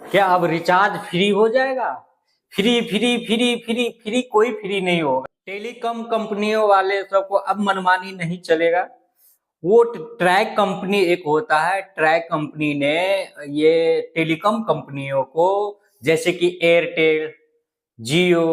क्या अब recharge free हो जाएगा? Free free free free free कोई फ्री नहीं होगा। टेलीकॉम कंपनियों वाले सबको अब मनमानी नहीं चलेगा। वो ट्रैक कंपनी एक होता है, ट्रैक कंपनी ने ये टेलीकॉम कंपनियों को, जैसे कि एयरटेल, जियो,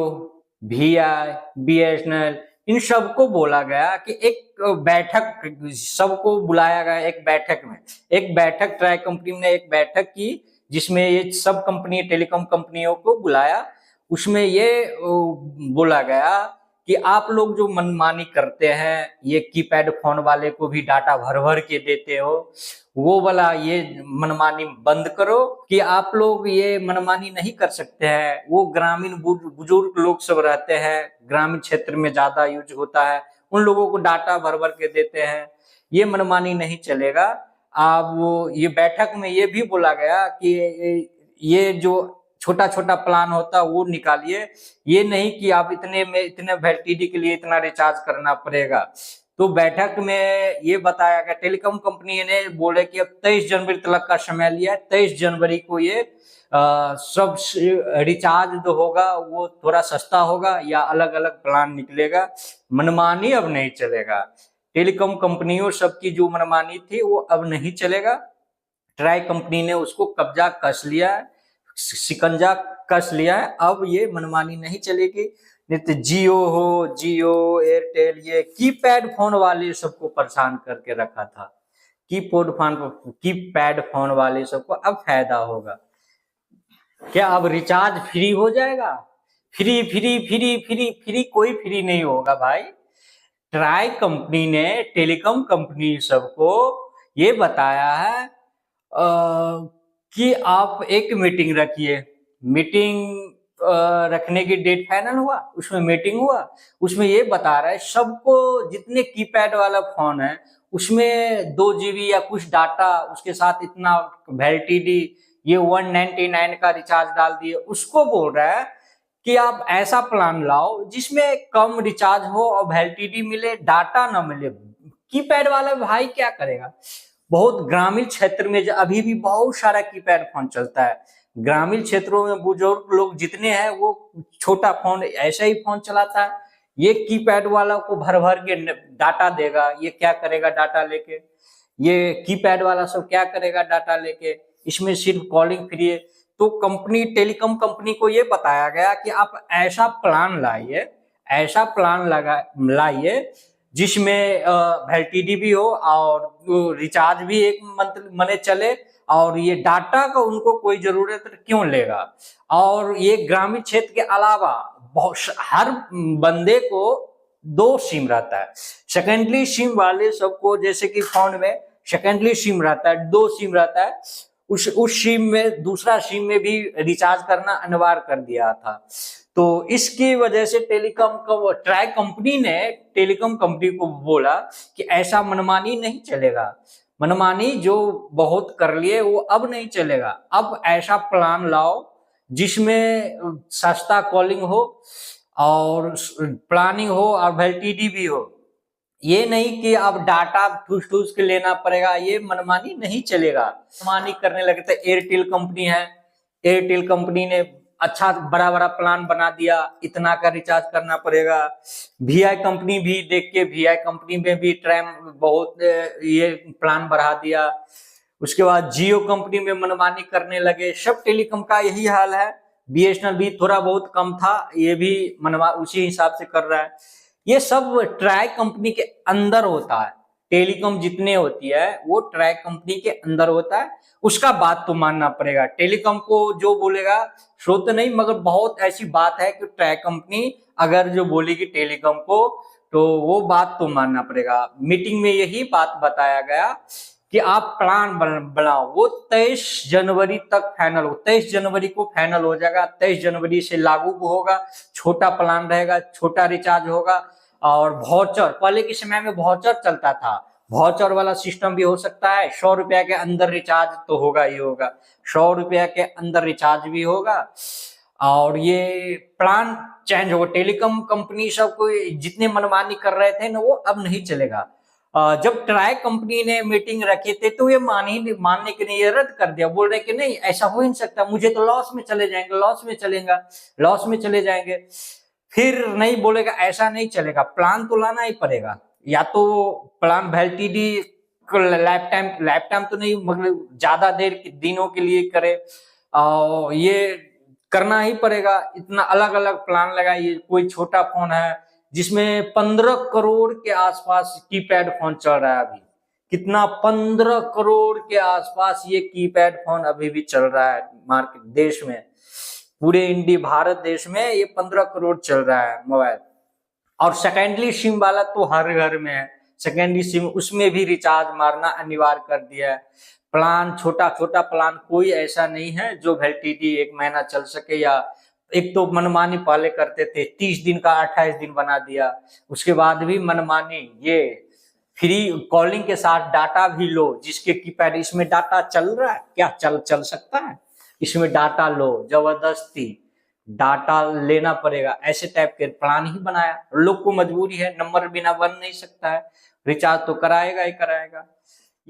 वीआई, बीएसएनएल, इन सबको बोला गया कि एक बैठक, सबको बुलाया गया एक बैठक में। एक बैठक ट्राई कंपनी ने एक बैठक की जिसमें ये सब कंपनी टेलीकॉम कंपनियों को बुलाया। उसमें ये बोला गया कि आप लोग जो मनमानी करते हैं, ये कीपैड फोन वाले को भी डाटा भर भर के देते हो, वो वाला ये मनमानी बंद करो। कि आप लोग ये मनमानी नहीं कर सकते हैं। वो ग्रामीण बुजुर्ग लोग सब रहते हैं, ग्रामीण क्षेत्र में ज्यादा यूज होता है, उन लोगों को डाटा भर भर के देते हैं, ये मनमानी नहीं चलेगा। अब वो ये बैठक में ये भी बोला गया कि ये जो छोटा छोटा प्लान होता है वो निकालिए, ये नहीं कि आप इतने में इतने वैलिडिटी के लिए इतना रिचार्ज करना पड़ेगा। तो बैठक में ये बताया गया, टेलीकॉम कंपनी ने बोले कि अब 23 जनवरी तक का समय लिया है, 23 जनवरी को ये सब रिचार्ज जो होगा वो थोड़ा सस्ता होगा या अलग अलग प्लान निकलेगा। मनमानी अब नहीं चलेगा। टेलीकॉम कंपनियों सबकी जो मनमानी थी वो अब नहीं चलेगा। ट्राई कंपनी ने उसको कब्जा कस लिया है, शिकंजा कस लिया है। अब ये मनमानी नहीं चलेगी। नहीं तो जियो हो, जियो, एयरटेल, ये कीपैड फोन वाले सबको परेशान करके रखा था। कीपैड फोन वाले सबको अब फायदा होगा। क्या अब रिचार्ज फ्री हो जाएगा? Free free free free free कोई फ्री नहीं होगा भाई। ट्राई कंपनी ने टेलीकॉम कंपनी सबको ये बताया है कि आप एक मीटिंग रखिए। मीटिंग रखने की डेट फाइनल हुआ, उसमें मीटिंग हुआ, उसमें ये बता रहा है सबको, जितने कीपैड वाला फोन है उसमें 2 GB या कुछ डाटा, उसके साथ इतना वैलिडिटी, ये 199 का रिचार्ज डाल दिए। उसको बोल रहा है कि आप ऐसा प्लान लाओ जिसमें कम रिचार्ज हो और वैलिडिटी मिले, डाटा ना मिले। कीपैड वाला भाई क्या करेगा? बहुत ग्रामीण क्षेत्र में अभी भी बहुत सारा कीपैड फोन चलता है। ग्रामीण क्षेत्रों में बुजुर्ग लोग जितने हैं वो छोटा फोन, ऐसा ही फोन चलाता है। ये कीपैड वाला को भर भर के डाटा देगा, ये क्या करेगा डाटा लेके? ये कीपैड वाला सब क्या करेगा डाटा लेके? इसमें सिर्फ कॉलिंग फ्री है। तो कंपनी, टेलीकॉम कंपनी को ये बताया गया कि आप ऐसा प्लान लाइए, ऐसा प्लान लाइए जिसमें वैलिडिटी भी हो और रिचार्ज भी एक मंथ मने चले, और ये डाटा का उनको कोई जरूरत क्यों लेगा। और ये ग्रामीण क्षेत्र के अलावा हर बंदे को 2 सिम रहता है। सेकेंडरी सिम वाले सबको, जैसे कि फोन में सेकेंडरी सिम रहता है, 2 सिम रहता है, उस सिम में दूसरा सिम में भी रिचार्ज करना अनिवार्य कर दिया था। तो इसकी वजह से ट्राई कंपनी ने टेलीकॉम कंपनी को बोला कि ऐसा मनमानी नहीं चलेगा। मनमानी जो बहुत कर लिए वो अब नहीं चलेगा। अब ऐसा प्लान लाओ जिसमें सस्ता कॉलिंग हो और प्लानिंग हो और वैलिडिटी भी हो। ये नहीं कि अब डाटा ठूस ठूस के लेना पड़ेगा, ये मनमानी नहीं चलेगा। मनमानी करने लगे थे। एयरटेल कंपनी है, एयरटेल कंपनी ने अच्छा बड़ा बड़ा प्लान बना दिया, इतना का रिचार्ज करना पड़ेगा। वीआई कंपनी भी देख के, वीआई कंपनी में भी ट्रैम बहुत ये प्लान बढ़ा दिया। उसके बाद जियो कंपनी में मनमानी करने लगे। सब टेलीकॉम का यही हाल है। बीएसएनएल भी थोड़ा बहुत कम था, ये भी उसी हिसाब से कर रहा है। ये सब ट्राई कंपनी के अंदर होता है। टेलीकॉम जितने होती है वो ट्राई कंपनी के अंदर होता है। उसका बात तो मानना पड़ेगा। टेलीकॉम को जो बोलेगा सो तो नहीं, मगर बहुत ऐसी बात है कि ट्राई कंपनी अगर जो बोलेगी टेलीकॉम को तो वो बात तो मानना पड़ेगा। मीटिंग में यही बात बताया गया कि आप प्लान बनाओ। वो 23 जनवरी तक फाइनल हो, 23 जनवरी को फाइनल हो जाएगा। 23 जनवरी से लागू होगा। छोटा प्लान रहेगा, छोटा रिचार्ज होगा। और वाउचर, पहले के समय में वाउचर चलता था, वाउचर वाला सिस्टम भी हो सकता है। 100 रुपया के अंदर रिचार्ज तो होगा ही होगा, 100 रुपया के अंदर रिचार्ज भी होगा। और ये प्लान चेंज होगा। टेलीकॉम कंपनी सब को जितने मनमानी कर रहे थे ना वो अब नहीं चलेगा। जब ट्राई कंपनी ने मीटिंग रखे थे तो ये मानने के लिए रद्द कर दिया, बोल रहे कि नहीं ऐसा हो ही नहीं सकता, मुझे तो लॉस में चले जाएंगे, लॉस में चले जाएंगे। फिर नहीं बोलेगा ऐसा नहीं चलेगा, प्लान तो लाना ही पड़ेगा, या तो प्लान वैलिडिटी लाइफ टाइम तो नहीं, मतलब ज्यादा देर दिनों के लिए करे, और ये करना ही पड़ेगा। इतना अलग अलग प्लान लगाइए। कोई छोटा फोन है जिसमें 15 करोड़ के आसपास कीपैड फोन चल रहा है अभी, कितना 15 करोड़ के आसपास ये कीपैड फोन अभी भी चल रहा है मार्केट देश में, पूरे इंडिया भारत देश में ये 15 करोड़ चल रहा है मोबाइल। और सेकेंडरी सिम वाला तो हर घर में है, सेकेंडरी सिम उसमें भी रिचार्ज मारना अनिवार्य कर दिया है। प्लान छोटा छोटा प्लान कोई ऐसा नहीं है जो वैलिडिटी 1 महीना चल सके, या एक तो मनमानी पहले करते थे 30 दिन का 28 दिन बना दिया, उसके बाद भी मनमानी। ये फ्री कॉलिंग के साथ डाटा भी लो, जिसके कीपैड इसमें डाटा चल रहा है क्या, चल सकता है, इसमें डाटा लो, जबरदस्ती डाटा लेना पड़ेगा, ऐसे टाइप के प्लान ही बनाया। लोग को मजबूरी है, नंबर बिना बन नहीं सकता है, रिचार्ज तो कराएगा ही कराएगा।